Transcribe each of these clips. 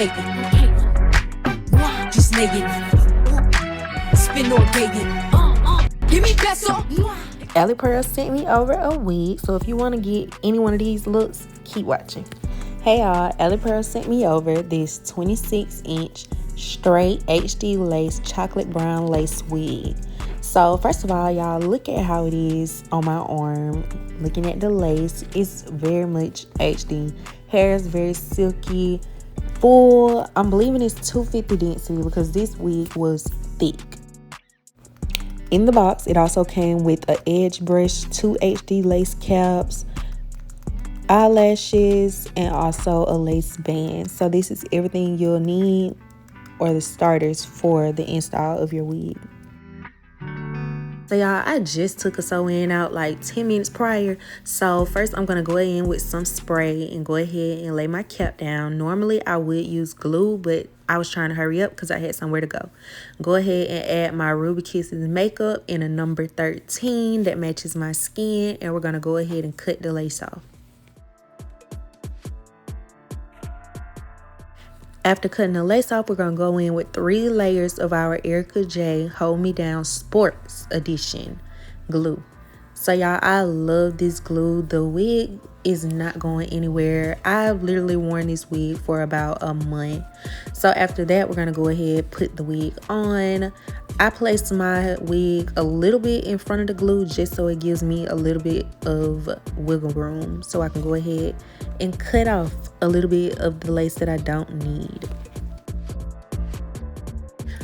fake it. Just lay it. Spin or gay it. Give me peso. Alipearl sent me over a wig, so if you want to get any one of these looks, keep watching. Hey y'all, Alipearl sent me over this 26-inch straight HD lace chocolate brown lace wig. So first of all, y'all, look at how it is on my arm. Looking at the lace, it's very much HD. Hair is very silky, full. I'm believing it's 250 density because this wig was thick. In the box, it also came with an edge brush, 2 HD lace caps, eyelashes, and also a lace band. So this is everything you'll need, or the starters for the install of your wig. So y'all, I just took a sew-in out like 10 minutes prior. So first I'm gonna go in with some spray and go ahead and lay my cap down. Normally I would use glue, but I was trying to hurry up because I had somewhere to go. Go ahead and add my Ruby Kisses makeup in a number 13 that matches my skin, and we're gonna go ahead and cut the lace off. After cutting the lace off, we're going to go in with 3 layers of our Erica J Hold Me Down Sports Edition glue. So y'all, I love this glue. The wig is not going anywhere. I've literally worn this wig for about a month. So after that, we're going to go ahead and put the wig on. I placed my wig a little bit in front of the glue just so it gives me a little bit of wiggle room, so I can go ahead and cut off a little bit of the lace that I don't need.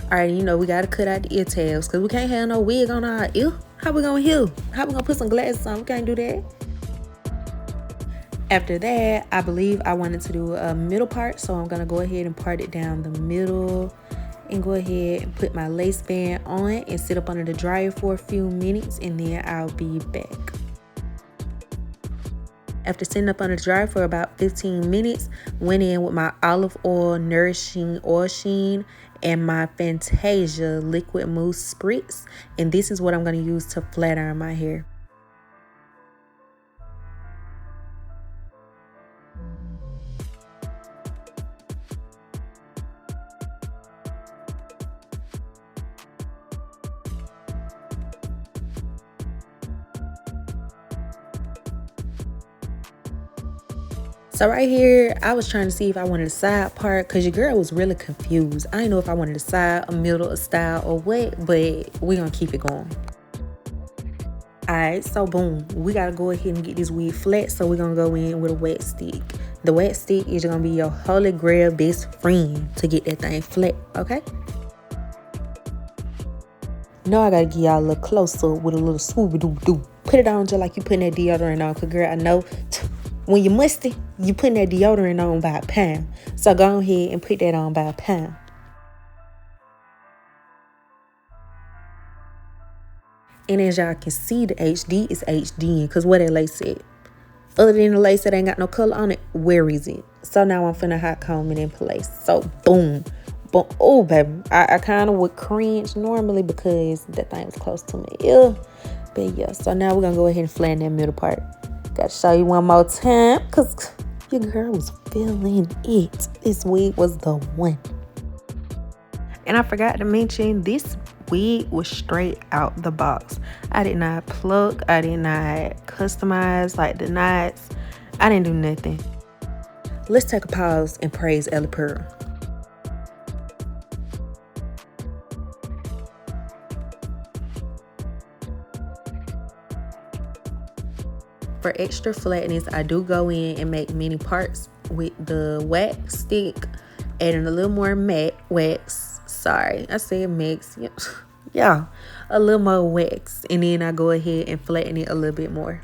Alright, you know we gotta cut out the ear tabs because we can't have no wig on our ear. How we gonna heal? How we gonna put some glasses on? We can't do that. After that, I believe I wanted to do a middle part, so I'm gonna go ahead and part it down the middle and go ahead and put my lace band on and sit up under the dryer for a few minutes, and then I'll be back. After sitting up under the dryer for about 15 minutes, went in with my olive oil nourishing oil sheen and my Fantasia liquid mousse spritz, and this is what I'm going to use to flat iron my hair. So right here, I was trying to see if I wanted a side part because your girl was really confused. I didn't know if I wanted a side, a middle, a style, or what, but we're going to keep it going. Alright, so boom. We got to go ahead and get this wig flat, so we're going to go in with a wet stick. The wet stick is going to be your holy grail best friend to get that thing flat, okay? Now I got to get y'all a little closer with a little swoop-a-doo-doo. Put it on just like you putting that deodorant on, because girl, I know when you're musty, you putting that deodorant on by a pound. So go ahead and put that on by a pound. And as y'all can see, the HD is HD, because what that lace said. Other than the lace that ain't got no color on it, where is it? So now I'm finna hot comb it in place. So boom, boom. Oh baby, I kind of would cringe normally because that thing was close to my ear. But yeah, so now we're gonna go ahead and flatten that middle part. Gotta show you one more time because your girl was feeling it. This wig was the one. And I forgot to mention, this wig was straight out the box. I did not pluck, I did not customize like the knots. I didn't do nothing. Let's take a pause and praise Alipearl. For extra flatness, I do go in and make many parts with the wax stick, adding a little more matte wax. Sorry, I said mix. Yeah, a little more wax, and then I go ahead and flatten it a little bit more.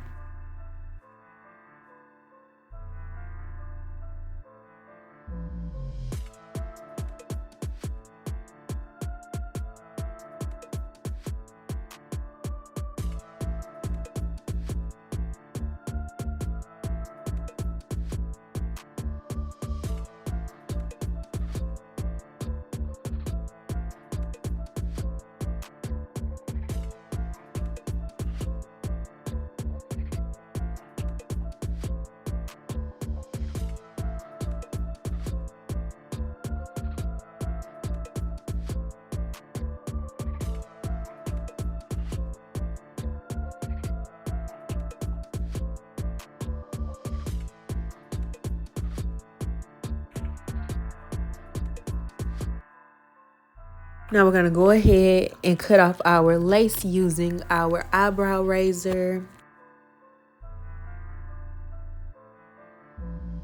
Now we're gonna go ahead and cut off our lace using our eyebrow razor.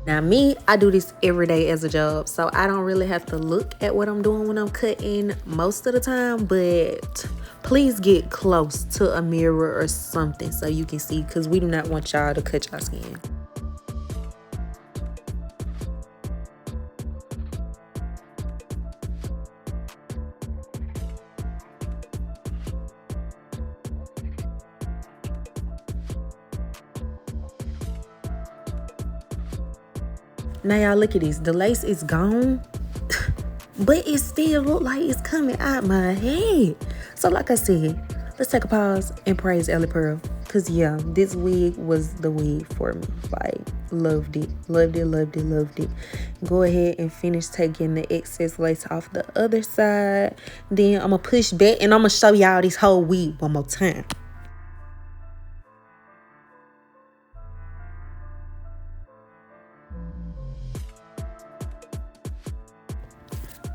Now me, I do this every day as a job, so I don't really have to look at what I'm doing when I'm cutting most of the time, but please get close to a mirror or something so you can see, because we do not want y'all to cut your skin. Now y'all look at this, the lace is gone, but it still look like it's coming out my head. So like I said, let's take a pause and praise Alipearl, because yeah, this wig was the wig for me. Like, loved it, loved it, loved it, loved it. Go ahead and finish taking the excess lace off the other side. Then I'm gonna push back and I'm gonna show y'all this whole wig one more time.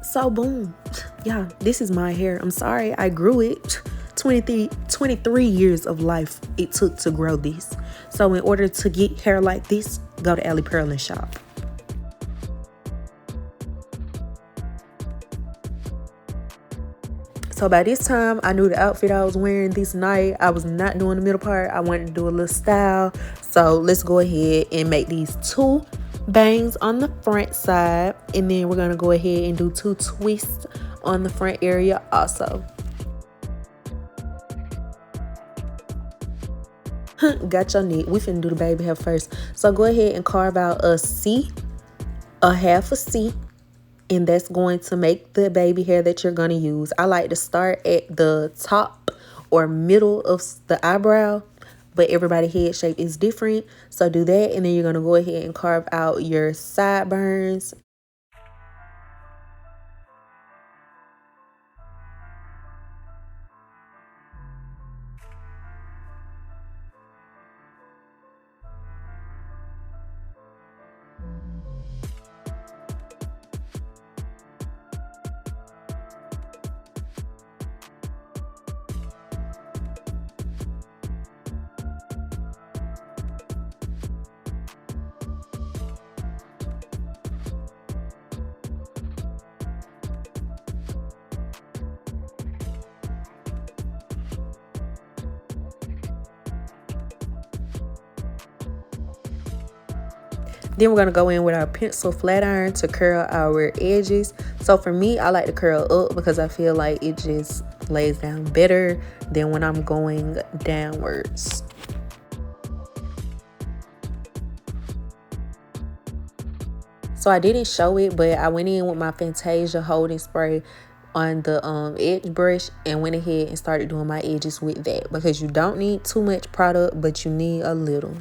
So boom, yeah, this is my hair. I'm sorry I grew it. 23 years of life it took to grow this. So in order to get hair like this, go to Alipearl and shop. So by this time, I knew the outfit I was wearing this night. I was not doing the middle part. I wanted to do a little style. So let's go ahead and make these 2 bangs on the front side, and then we're gonna go ahead and do 2 twists on the front area also. Got your neck. We finna do the baby hair first. So go ahead and carve out a C, a half a C, and that's going to make the baby hair that you're gonna use. I like to start at the top or middle of the eyebrow, but everybody's head shape is different. So do that, and then you're gonna go ahead and carve out your sideburns. Then we're going to go in with our pencil flat iron to curl our edges. So for me, I like to curl up because I feel like it just lays down better than when I'm going downwards. So I didn't show it, but I went in with my Fantasia holding spray on the edge brush and went ahead and started doing my edges with that, because you don't need too much product, but you need a little.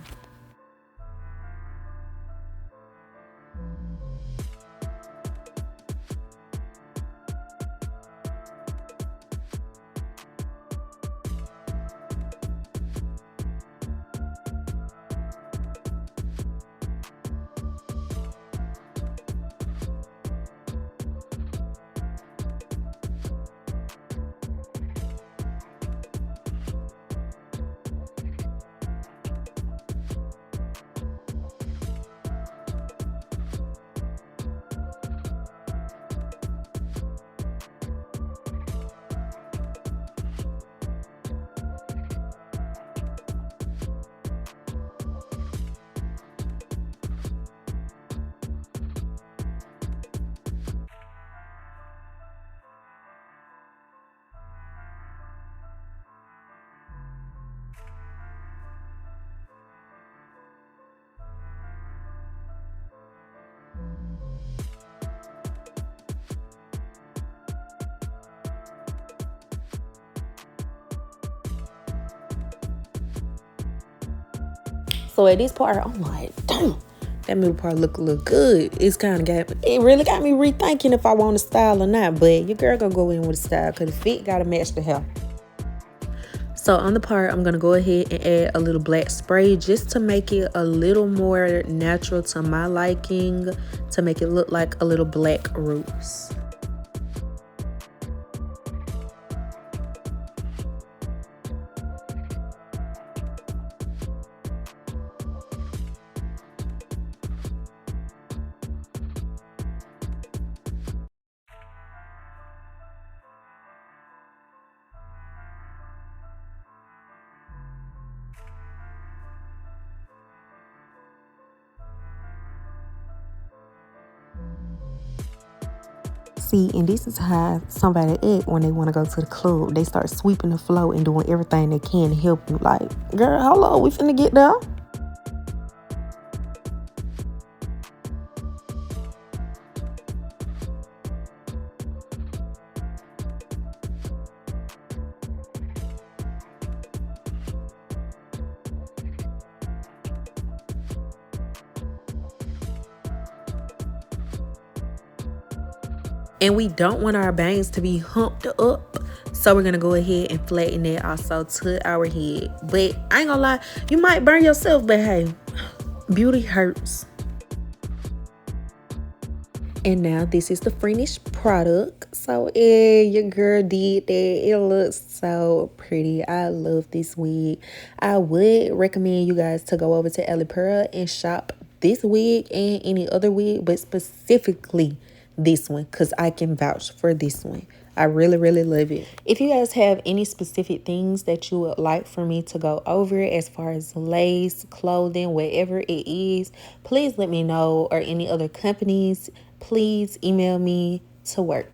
So at this part, I'm like, damn, that middle part look good. It's kind of it really got me rethinking if I want a style or not. But your girl gonna go in with a style because the fit gotta match the hair. So on the part, I'm gonna go ahead and add a little black spray just to make it a little more natural to my liking, to make it look like a little black roots. See, and this is how somebody act when they want to go to the club. They start sweeping the floor and doing everything they can to help you. Like, girl, hello, we finna get there. And we don't want our bangs to be humped up. So we're going to go ahead and flatten it also to our head. But I ain't gonna lie, you might burn yourself, but hey, beauty hurts. And now this is the finished product. So yeah, your girl did that. It looks so pretty. I love this wig. I would recommend you guys to go over to Alipearl and shop this wig and any other wig, but specifically this one, because I can vouch for this one. I really, really love it. If you guys have any specific things that you would like for me to go over as far as lace, clothing, whatever it is, please let me know. Or any other companies, please email me to work.